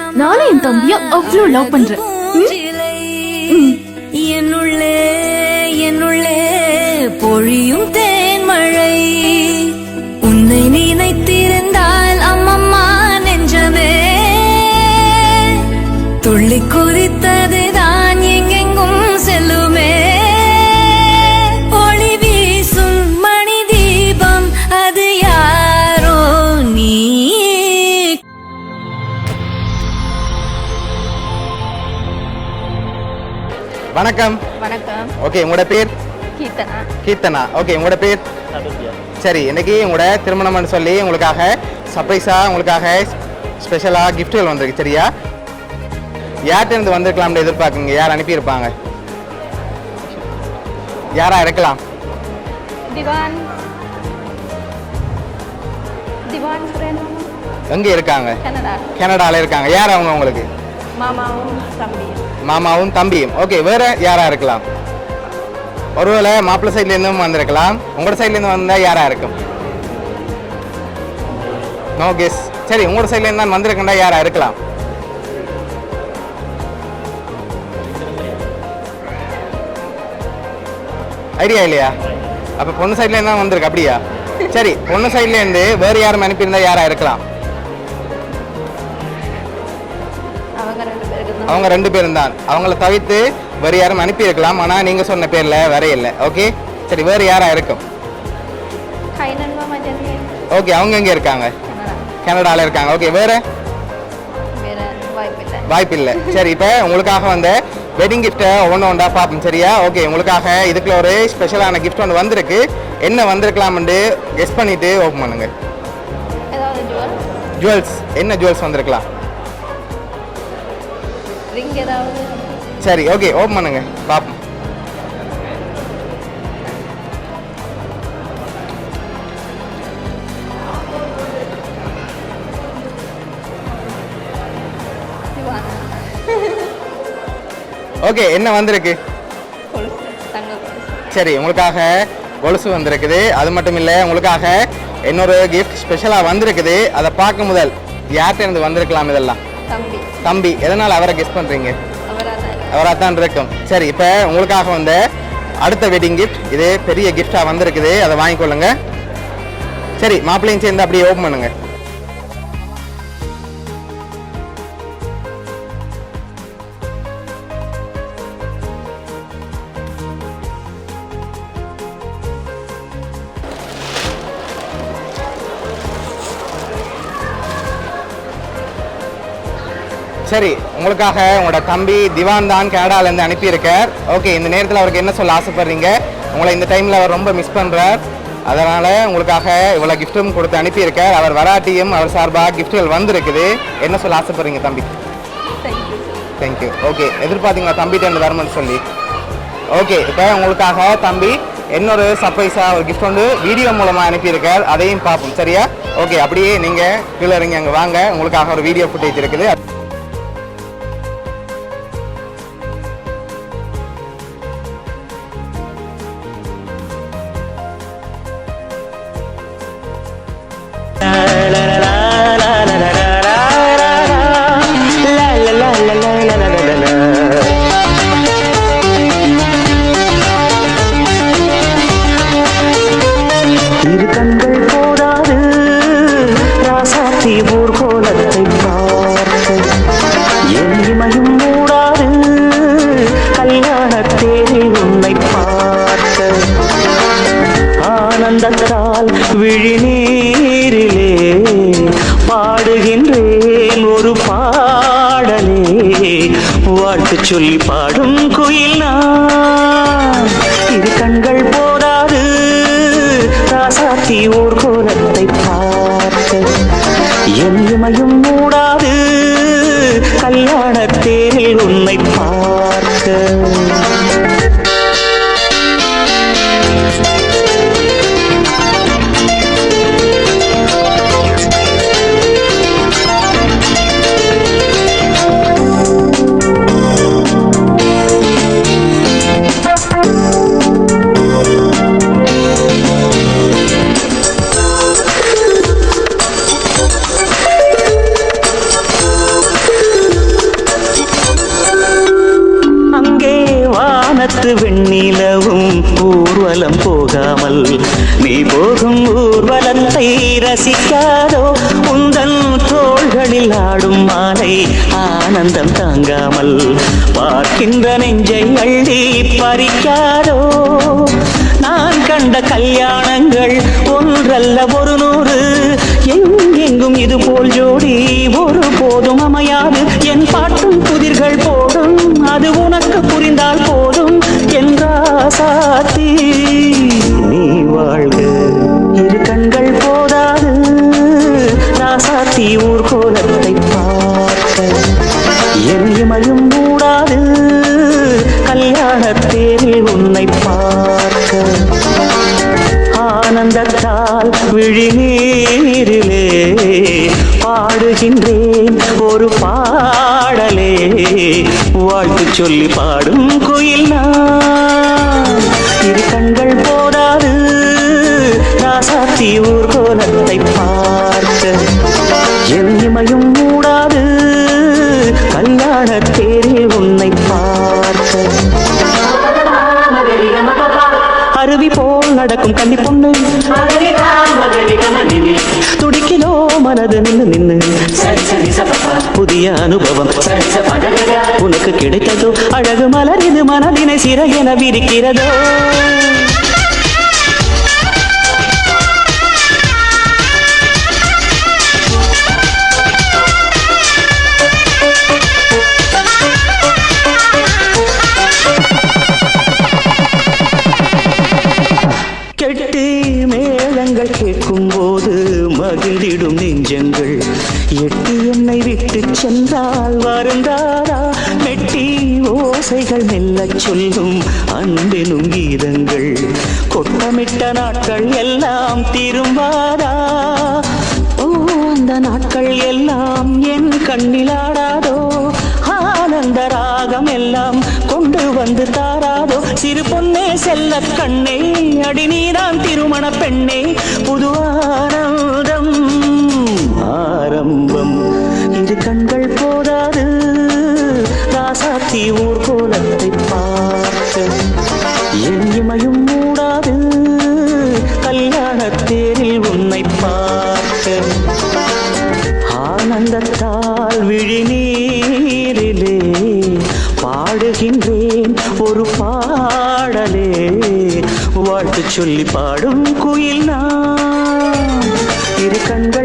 நானும் என் தம்பிய அவ்வளவு லவ் பண்றேன். என்னுள்ளே என்னுள்ளே பொழியும் தேன்மழை உன்னை நினைத்திருந்தால் அம்மம்மா நெஞ்சமே துள்ளி குதித்ததுதான் எங்கெங்கும் செல்லுமே. ஒளி வீசும் மணி தீபம் அது யாரோ நீ. வணக்கம். வணக்கம். ஓகே, உங்களோட பேர்? கீர்த்தனா. கீர்த்தனா. ஓகே, உங்களோட பேர்? சரி, இன்னைக்கு உங்களோட திருமணம்னு சொல்லி உங்களுக்காக சர்ப்ரைஸா உங்களுக்காக ஸ்பெஷலா கிஃப்ட்கள் வந்திருக்கு. சரியா? யார்கிட்ட இருந்து வந்திருக்கலாம்னு எதிர்பார்க்குங்க? யார் அனுப்பியிருப்பாங்க? யாரா இருக்கலாம்? திவான். திவான் ஃப்ரெண்ட். எங்க இருக்காங்க? கனடா. கனடால இருக்காங்க. யார் அவங்க உங்களுக்கு? மாமாவும் தம்பியும். மாமாவும் தம்பியும். ஓகே, வேற யாரா இருக்கலாம்? ஒருவேளை மாப்பிள்ளை சைட்ல இருந்தும் வந்திருக்கலாம். உங்களோட சைட்ல இருந்து வந்தா யாரா இருக்கும்? No guess. சரி, உங்களோட சைட்ல இருந்து தான் வந்திருக்கா யாரா இருக்கலாம்? ஐடியா இல்லையா? அப்ப பொண்ணு சைட்ல இருந்து தான் வந்திருக்கு. அப்படியா? சரி, பொண்ணு சைட்ல இருந்து வேற யாரும் அனுப்பியிருந்தா யாரா இருக்கலாம்? அவங்க ரெண்டு பேரும் தான். அவங்கள தவிர்த்து வேறு யாரும் அனுப்பி இருக்கலாம். ஆனா நீங்க சொன்ன பேர்ல வேற இல்லை. ஓகே, சரி, வேறு யாரா இருக்கும்? ஓகே, அவங்க எங்க இருக்காங்க? கனடால இருக்காங்க. ஓகே, வேற வாய்ப்பு இல்லை. சரி, இப்போ உங்களுக்காக வந்த வெட்டிங் கிஃப்ட்டை ஒன்றா பார்ப்போம். சரியா? ஓகே, உங்களுக்காக இதுக்குள்ள ஒரு ஸ்பெஷலான கிஃப்ட் ஒன்று வந்திருக்கு. என்ன வந்திருக்கலாம்னு கெஸ் பண்ணிட்டு ஓப்பன் பண்ணுங்க. ஜுவல்ஸ். என்ன ஜுவல்ஸ் வந்திருக்கலாம்? சரி, ஓகே, ஓப்பன் பண்ணுங்க பாப்போம். ஓகே, என்ன வந்திருக்கு? சரி, உங்களுக்காக கொலுசு வந்திருக்குது. அது மட்டும் இல்லை, உங்களுக்காக இன்னொரு கிஃப்ட் ஸ்பெஷலாக வந்திருக்குது. அதை பார்க்க முதல் யார்கிட்ட இருந்து வந்திருக்கலாம்? இதெல்லாம் தம்பி. எதனால் அவரை கெஸ் பண்ணுறீங்க? அவராக தான் இருக்கும். சரி, இப்போ உங்களுக்காக வந்த அடுத்த வெட்டிங் கிஃப்ட் இது பெரிய கிஃப்டாக வந்திருக்குது. அதை வாங்கிக்கொள்ளுங்க. சரி, மாப்பிள்ளையும் சேர்ந்து அப்படியே ஓப்பன் பண்ணுங்க. சரி, உங்களுக்காக உங்களோட தம்பி திவான் தான் கனடாலேருந்து அனுப்பியிருக்கார். ஓகே, இந்த நேரத்தில் அவருக்கு என்ன சொல்ல ஆசைப்படுறீங்க? உங்களை இந்த டைமில் அவர் ரொம்ப மிஸ் பண்ணுறார். அதனால் உங்களுக்காக இவ்வளோ கிஃப்ட்டும் கொடுத்து அனுப்பியிருக்கார். அவர் வராட்டியும் அவர் சார்பாக கிஃப்ட்கள் வந்திருக்குது. என்ன சொல்ல ஆசைப்படுறீங்க தம்பி? தேங்க்யூ. ஓகே, எதிர்பார்த்தீங்களா தம்பிகிட்ட இருந்து வருமானு சொல்லி? ஓகே, இப்போ உங்களுக்காக தம்பி இன்னொரு சர்ப்ரைஸாக ஒரு கிஃப்ட் வந்து வீடியோ மூலமாக அனுப்பியிருக்கார். அதையும் பார்ப்போம். சரியா? ஓகே, அப்படியே நீங்கள் கீழே இறங்கி அங்கே வாங்க. உங்களுக்காக ஒரு வீடியோ ஃபுட்டேஜ் இருக்குது. இரு கண்கள் போதாது ராசாத்தி ஊர்கோலத்தை பார்க்க என் இமையும் மூடாது கல்யாண தேரில் உன்னை பார்க்க ஆனந்தத்தால் விழிநீரிலே பாடுகின்றேன் ஒரு பாடலே வாழ்த்து சொல்லி பாடும் குயில் நான். இரு கண்கள் போதாது ராசாத்தி ஊர்கோலத்தை பார்க்க என் இமையும் மூடாது கல்யாண தேரில் உன்னை பார்க்க. வானத்து வெண்ணிலவும் ஊர்வலம் போகாமல் நீ போகும் ஊர்வலத்தை ரசிக்காதோ உந்தன் தோள்களில் ஆடும் மாலை ஆனந்தம் தாங்காமல் பார்க்கின்ற நெஞ்சை அள்ளி பறிக்காதோ நான் கண்ட கல்யாணங்கள் ஒன்றல்ல ஒரு 100 எங்கெங்கும் இது போல் ஜோடி ஒரு போதும் அமையாது என் பாட்டும் புதிர்கள் போடும் அது உனக்கு புரிந்தால் போதும் என்றாசாத்தி நீ வாழ்க இரு கண்கள் போதாது ராசாத்தி ஊர்கோலத்தை பார்க்க என் இமையும் மூடாது கல்யாணத்தேரில் உன்னை பார்க்க ஆனந்தத்தால் விழிநீரிலே பாடுகின்றேன் ஒரு பாடலே வாழ்த்து சொல்லி பாடும் குயில் நான் இரு கண்கள் போதாது ராசாத்தி ஊர்கோலத்தை பார்க்க என் இமையும் மூடாது கல்யாணத்தேரில் உன்னை பார்க்க அருவி போல் நடக்கும் கன்னி பொண்ணு துடிக்கிலோ மனது நின்னு புதிய அனுபவம் உனக்கு கிடைத்ததோ அழகு மலர் இது மனதினை சிறையென விரிக்கிறதோ கெட்டி மேளங்கள் கேட்கும் போது மகிழ்ந்திடும் நெஞ்சங்கள் எட்டி என்னை விட்டு சென்றால் வருந்தாரா மெட்டி ஓசைகள் மெல்ல சொல்லும் அன்பெனும் கீதங்கள் கொட்டமிட்ட நாட்கள் எல்லாம் திரும்பாதா ஓ அந்த நாட்கள் எல்லாம் என் கண்ணிலாடாதோ ஆனந்த ராகம் எல்லாம் கொண்டு வந்து தாராதோ சிறு பொன்னே செல்ல கண்ணே அடி நீதான் திருமண பெண்ணே புது ஆனந்தம் ஆரம்பம் இரு கண்கள் போதாது ராசாத்தி ஊர்கோலத்தை பார்க்க என் இமையும் மூடாது கல்யாணத்தேரில் உன்னை பார்க்க ஆனந்தத்தால் விழிநீரிலே பாடுகின்றேன் ஒரு பாடலே வாழ்த்து சொல்லி பாடும் குயில் நான் இரு கண்கள்